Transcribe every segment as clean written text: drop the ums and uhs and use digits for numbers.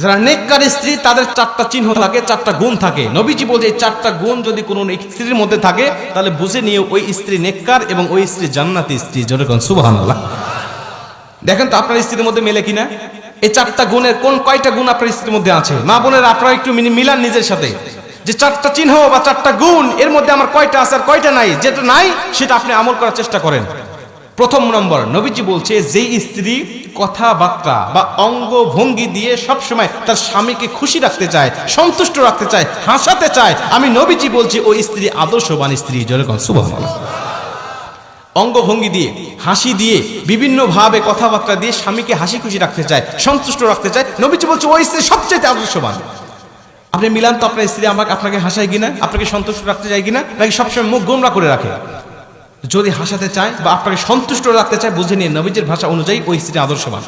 যারা নেককার স্ত্রী তাদের চারটা চিহ্ন থাকে, চারটা গুণ থাকে। নবীজি বলছে এই চারটা গুণ যদি কোনো স্ত্রীর মধ্যে থাকে তাহলে বুঝে নিয়ে ওই স্ত্রী নেককার এবং ওই স্ত্রী জান্নাতি স্ত্রী। যেরকম সুবহানাল্লাহ। দেখেন তো আপনার স্ত্রীর মধ্যে মেলে কিনা এই চারটা গুণের কয়টা গুণ আপনার স্ত্রীর মধ্যে আছে? মা বোনেরা আপনারা একটু মিলান নিজের সাথে, যে চারটা চিহ্ন বা চারটা গুণ এর মধ্যে আমার কয়টা আছে আর কয়টা নাই। যেটা নাই সেটা আপনি আমল করার চেষ্টা করেন। প্রথম নম্বর, নবীজি বলছে যেই স্ত্রী কথাবার্তা বা অঙ্গ ভঙ্গি দিয়ে সবসময় তার স্বামীকে খুশি রাখতে চায়, সন্তুষ্ট রাখতে চায়, হাসাতে চায়, আমি নবীজি বলছি ওই স্ত্রী আদর্শবান স্ত্রী। যেরকম সুবহানাল্লাহ। অঙ্গভঙ্গি দিয়ে, হাসি দিয়ে, বিভিন্ন ভাবে কথাবার্তা দিয়ে স্বামীকে হাসি খুশি রাখতে চায়, সন্তুষ্ট রাখতে চায়, নবীজি বলছে ওই স্ত্রী সবচেয়ে আদর্শবান। আপনি মিলান তো আপনার স্ত্রী আপনাকে হাসায় কিনা, আপনাকে সন্তুষ্ট রাখতে চায় কিনা, নাকি সবসময় মুখ গোমরা করে রাখে? যদি হাসাতে চায় বা আপনাকে সন্তুষ্ট রাখতে চায় বুঝে নিয়ে নবীজির ভাষা অনুযায়ী ওই স্ত্রী আদর্শবান।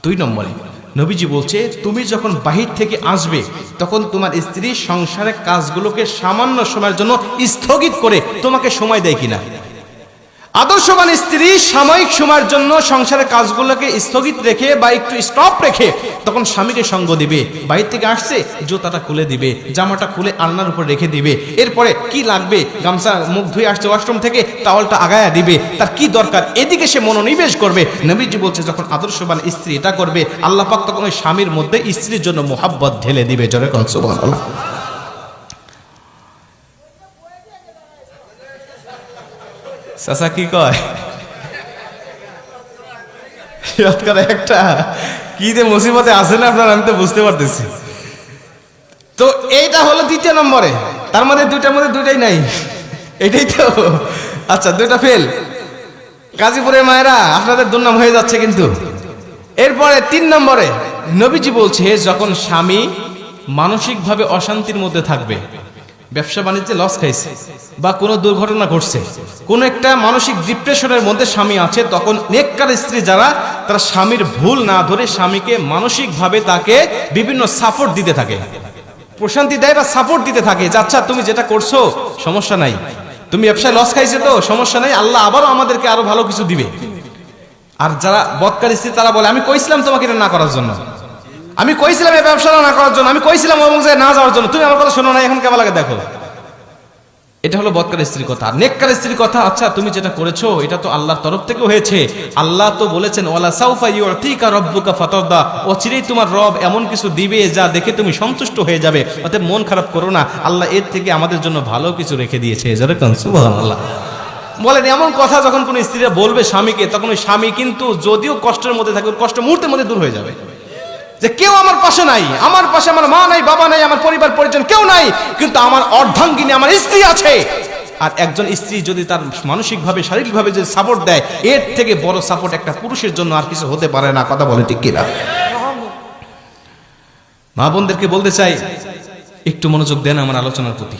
2 নম্বরে নবীজি বলছে তুমি যখন বাহির থেকে আসবে তখন তোমার স্ত্রী সংসারের কাজগুলোকে সামান্য সময়ের জন্য স্থগিত করে তোমাকে সময় দেয় কিনা। আদর্শবান স্ত্রী সাময়িক সময়ের জন্য সংসারের কাজগুলোকে স্থগিত রেখে বা একটু স্টপ রেখে তখন স্বামীকে সঙ্গ দিবে। বাইরে থেকে আসছে জুতাটা খুলে দিবে, জামাটা খুলে আলনার উপর রেখে দিবে, এরপরে কি লাগবে গামছা মুখ ধুয়ে আসছে ওয়াশরুম থেকে টাওয়ালটা আগায়া দিবে, তার কি দরকার এদিকে সে মনোনিবেশ করবে। নবীজি বলছে যখন আদর্শবান স্ত্রী এটা করবে আল্লাহ পাক তখন ওই স্বামীর মধ্যে স্ত্রীর জন্য মোহাব্বত ঢেলে দিবে। জোরে কোন সুবহানাল্লাহ। চাচা কি কয় একটা কি যে মুসিবতে আছে না আপনার, আমি তো বুঝতে পারতেছি। তো এইটা হলো 2 নম্বরে, তার মধ্যে 2টার মধ্যে 2টাই নাই, এটাই তো। আচ্ছা 2টা ফেল। গাজীপুরের মায়েরা আপনাদের দুর্নাম হয়ে যাচ্ছে কিন্তু। এরপরে 3 নম্বরে নবীজি বলছে যখন স্বামী মানসিকভাবে অশান্তির মধ্যে থাকবে, ব্যবসা বাণিজ্যে লস খাইছে বা কোনো দুর্ঘটনা ঘটছে, কোনো একটা মানসিক ডিপ্রেশনের মধ্যে স্বামী আছে, তখন নেককার স্ত্রী যারা তারা স্বামীর ভুল না ধরে স্বামীকে মানসিকভাবে তাকে বিভিন্ন সাপোর্ট দিতে থাকে, প্রশান্তি দেয় বা সাপোর্ট দিতে থাকে যে আচ্ছা তুমি যেটা করছো সমস্যা নাই, তুমি ব্যবসায় লস খাইছে তো সমস্যা নাই, আল্লাহ আবারও আমাদেরকে আরো ভালো কিছু দিবে। আর যারা বদকার স্ত্রী তারা বলে আমি কইছিলাম তোমাকে এটা না করার জন্য, আমি কইছিলাম এই ব্যবসাটা না করার জন্য, আমি কইছিলাম অমুক জায়গায় না যাওয়ার জন্য, তুমি আমার কথা শোনো না, এখন কেমন লাগে দেখো। এটা হলো বদকার স্ত্রীর কথা। নেককার স্ত্রীর কথা আচ্ছা তুমি যেটা করেছো এটা তো আল্লাহর তরফ থেকে হয়েছে, আল্লাহ তো বলেছেন ওয়ালা সাউফা ইউতিকা রাব্বুকা ফাতারদা, অচিরেই তোমার রব এমন কিছু দিবে যা দেখে তুমি সন্তুষ্ট হয়ে যাবে, অতএব মন খারাপ করো না, আল্লাহ এর থেকে আমাদের জন্য ভালো কিছু রেখে দিয়েছে। যেরকম সুবহানাল্লাহ। বলেন এমন কথা যখন কোন স্ত্রীরা বলবে স্বামীকে, তখন ওই স্বামী কিন্তু যদিও কষ্টের মধ্যে থাকে কষ্ট মুহূর্তের মধ্যে দূর হয়ে যাবে, যে কেউ আমার পাশে নাই, আমার পাশে আমার মা নাই, বাবা নাই, আমার পরিবার পরিজন কেউ নাই, কিন্তু আমার অর্ধাঙ্গিনী আমার স্ত্রী আছে। আর একজন স্ত্রী যদি তার মানসিকভাবে শারীরিকভাবে যদি সাপোর্ট দেয়, এর থেকে বড় সাপোর্ট একটা পুরুষের জন্য আর কিছু হতে পারে না। কথা বলে ঠিক কিনা? মা বোনদেরকে বলতে চাই একটু মনোযোগ দেন আমার আলোচনার প্রতি।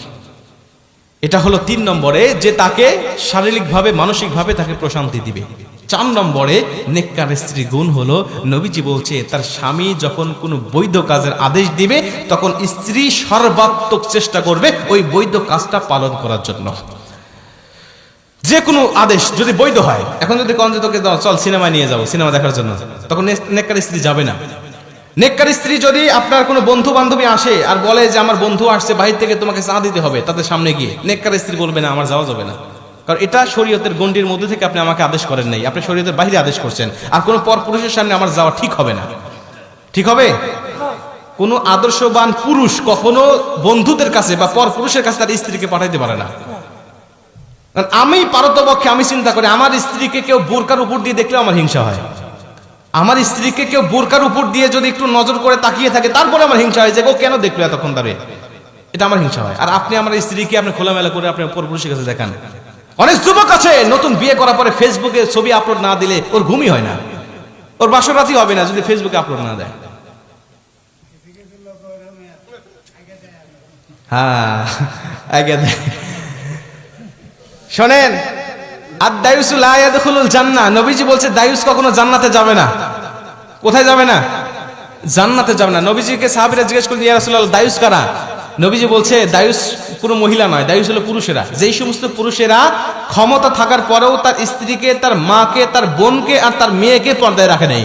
এটা হলো 3 নম্বরে যে তাকে শারীরিকভাবে মানসিকভাবে তাকে প্রশান্তি দিবে। 4 নম্বরে নেককার স্ত্রী গুণ হলো নবীজি বলছে তার স্বামী যখন কোনো বৈধ কাজের আদেশ দিবে তখন স্ত্রী সর্বাত্মক চেষ্টা করবে ওই বৈধ কাজটা পালন করার জন্য। যে কোনো আদেশ যদি বৈধ হয়, এখন যদি কোন তোকে চল সিনেমায় নিয়ে যাবো সিনেমা দেখার জন্য, তখন নেককার স্ত্রী যাবে না। নেককার স্ত্রী যদি আপনার কোনো বন্ধু বান্ধবী আসে আর বলে যে আমার বন্ধু আসছে বাহির থেকে তোমাকে চা দিতে হবে, তাদের সামনে গিয়ে নেককার স্ত্রী বলবে না আমার যাওয়া যাবে না, কারণ এটা শরীয়তের গণ্ডির মধ্যে থেকে আপনি আমাকে আদেশ করেন নাই, আপনি শরীয়তের বাইরে আদেশ করছেন, আর কোনো পরপুরুষের সামনে আমার যাওয়া ঠিক হবে না। ঠিক হবে? কোনো আদর্শবান পুরুষ কখনো বন্ধুদের কাছে বা পরপুরুষের কাছে তার স্ত্রীকে পাঠাইতে পারে না। আমি পারতপক্ষে আমি চিন্তা করি আমার স্ত্রীকে কেউ বোরকার উপর দিয়ে দেখলে আমার হিংসা হয়, আমার স্ত্রীকে কেউ বোরকার উপর দিয়ে যদি একটু নজর করে তাকিয়ে থাকে তারপরে আমার হিংসা হয় যে ও কেন দেখলো এতক্ষণ ধরে, এটা আমার হিংসা হয়। আর আপনি আমার স্ত্রীকে আপনি খোলামেলা করে আপনি পরপুরুষের কাছে দেখান। অনেক যুবক আছে নতুন বিয়ে করার পরে ফেসবুকে ছবি আপলোড না দিলে ওর ঘুমই হয় না, ওর বাসর রাতই হবে না যদি ফেসবুকে আপলোড না দেয়। হ্যাঁ আগে শোনেন, আর দায়ুসু লা ইয়াদখুলুল জান্নাহ, নবীজি বলছে দায়ুস কখনো জান্নাতে যাবে না। কোথায় যাবে না? জান্নাতে যাবে না। নবীজিকে সাহাবীরা জিজ্ঞেস করলেন ইয়া রাসূলুল্লাহ দায়ুস কারা? নবীজি বলছে দায়ুস পুরো মহিলা নয়, দায়ুস হলো পুরুষেরা। যেই সমস্ত পুরুষেরা ক্ষমতা থাকার পরেও তার স্ত্রীকে, তার মাকে, তার বোনকে আর তার মেয়েকে পর্দায় রাখে নাই।